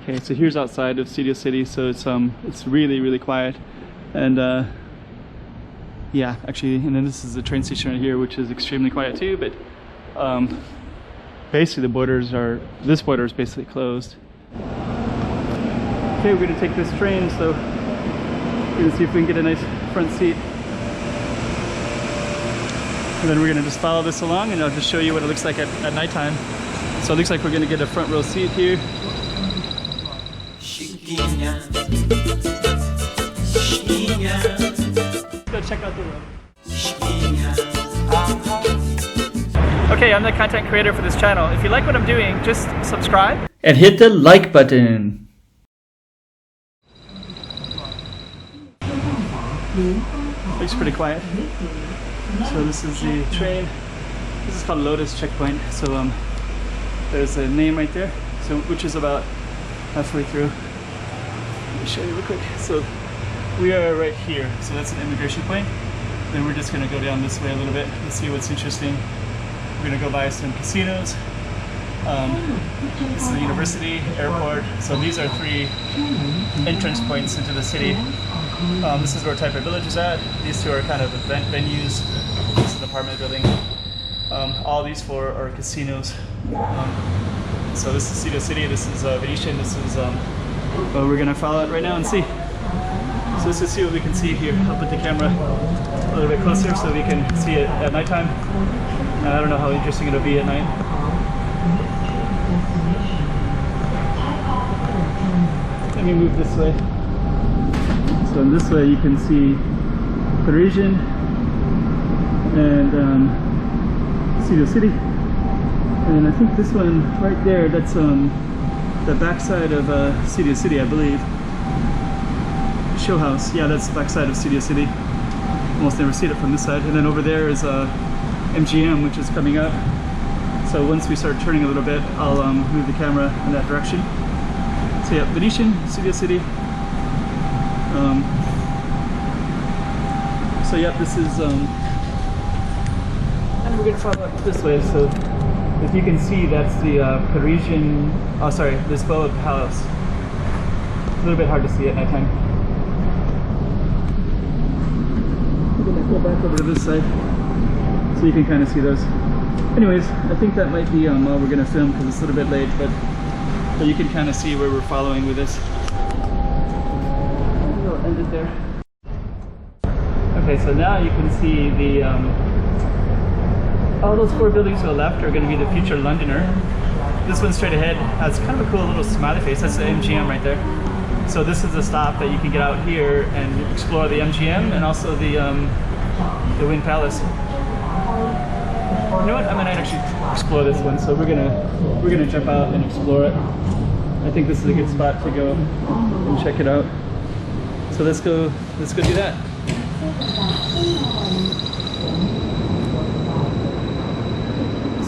Okay, so here's outside of Studio City, so it's really quiet, and yeah, actually, and then this is the train station right here, which is extremely quiet too. But basically, this border is basically closed. Okay, we're gonna take this train, so we're gonna see if we can get a nice front seat, and then we're gonna just follow this along, and I'll just show you what it looks like at nighttime. So it looks like we're gonna get a front row seat here. Let's go check out the road. Okay, I'm the content creator for this channel. If you like what I'm doing, just subscribe and hit the like button. Looks pretty quiet. So this is the train. This is called Lotus Checkpoint. So there's a name right there. So which is about halfway through. Let me show you real quick. So we are right here. So that's an immigration point. Then we're just gonna go down this way a little bit and see what's interesting. We're gonna go by some casinos. This is the university, airport. So these are 3 entrance points into the city. This is where Taipa Village is at. These 2 are kind of event venues. This is an apartment building. All these 4 are casinos. So this is Studio City, this is Venetian, this is, well, we're gonna follow it right now and see. So let's just see what we can see here. I'll put the camera a little bit closer so we can see it at nighttime. And I don't know how interesting it'll be at night. Let me move this way. So in this way you can see Parisian and Studio City. And I think this one right there, that's the backside of Studio City, I believe. Show house, yeah, that's the backside of Studio City. Almost never see it from this side. And then over there is MGM, which is coming up. So once we start turning a little bit, I'll move the camera in that direction. So yeah, Venetian, Studio City. So yeah, this is, and we're gonna follow up this way. So if you can see, that's the Parisian, oh sorry, Lisboa Palace. A little bit hard to see at nighttime. I'm gonna go back over to this side so you can kind of see those. Anyways, I think that might be all we're gonna film because it's a little bit late, but you can kind of see where we're following with this. We'll end it there. Okay, so now you can see the all those 4 buildings to the left are going to be the future Londoner. This one straight ahead has kind of a cool little smiley face. That's the MGM right there. So this is a stop that you can get out here and explore the MGM and also the Wind Palace. You know what? I might actually explore this one. So we're gonna jump out and explore it. I think this is a good spot to go and check it out. So let's go do that.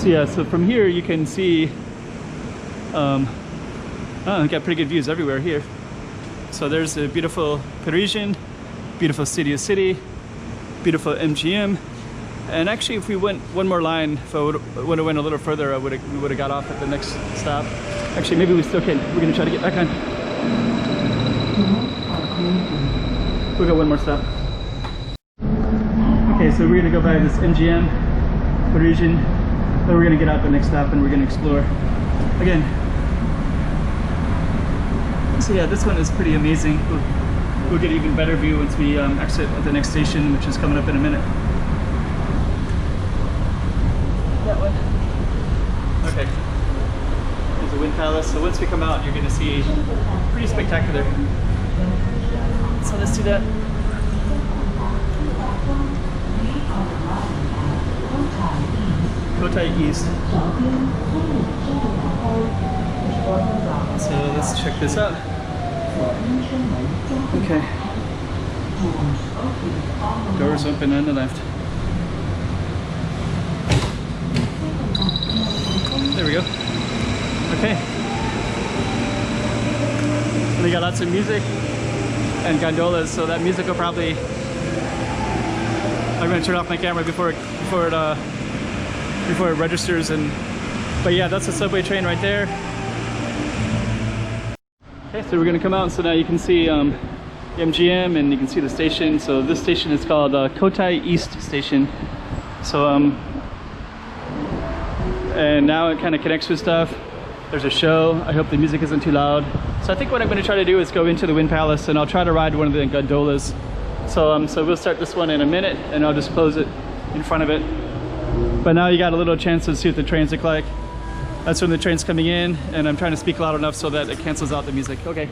So yeah, so from here you can see, we've got pretty good views everywhere here. So there's a beautiful Parisian, beautiful Studio City, beautiful MGM, and actually if we went one more line, if I would have went a little further, we would have got off at the next stop. Actually, maybe we still can. We're gonna try to get back on. We'll go one more stop. Okay, so we're gonna go by this MGM, Parisian. Then we're going to get out the next stop and we're going to explore again. So yeah, this one is pretty amazing. We'll get an even better view once we exit at the next station, which is coming up in a minute. That one. Okay. There's the Wind Palace. So once we come out, you're going to see pretty spectacular. So let's do that. Cotai East. So let's check this out. Okay. Doors open on the left. There we go. Okay. And they got lots of music and gondolas, so that music will probably... I'm going to turn off my camera before it registers. But yeah, that's the subway train right there. Okay, so we're gonna come out, so now you can see the MGM and you can see the station. So this station is called Cotai East Station. So and now it kind of connects with stuff. There's a show. I hope the music isn't too loud. So I think what I'm going to try to do is go into the Wind Palace, and I'll try to ride one of the gondolas. So so we'll start this one in a minute, and I'll just close it in front of it. But now you got a little chance to see what the trains look like. That's when the train's coming in, and I'm trying to speak loud enough so that it cancels out the music. Okay.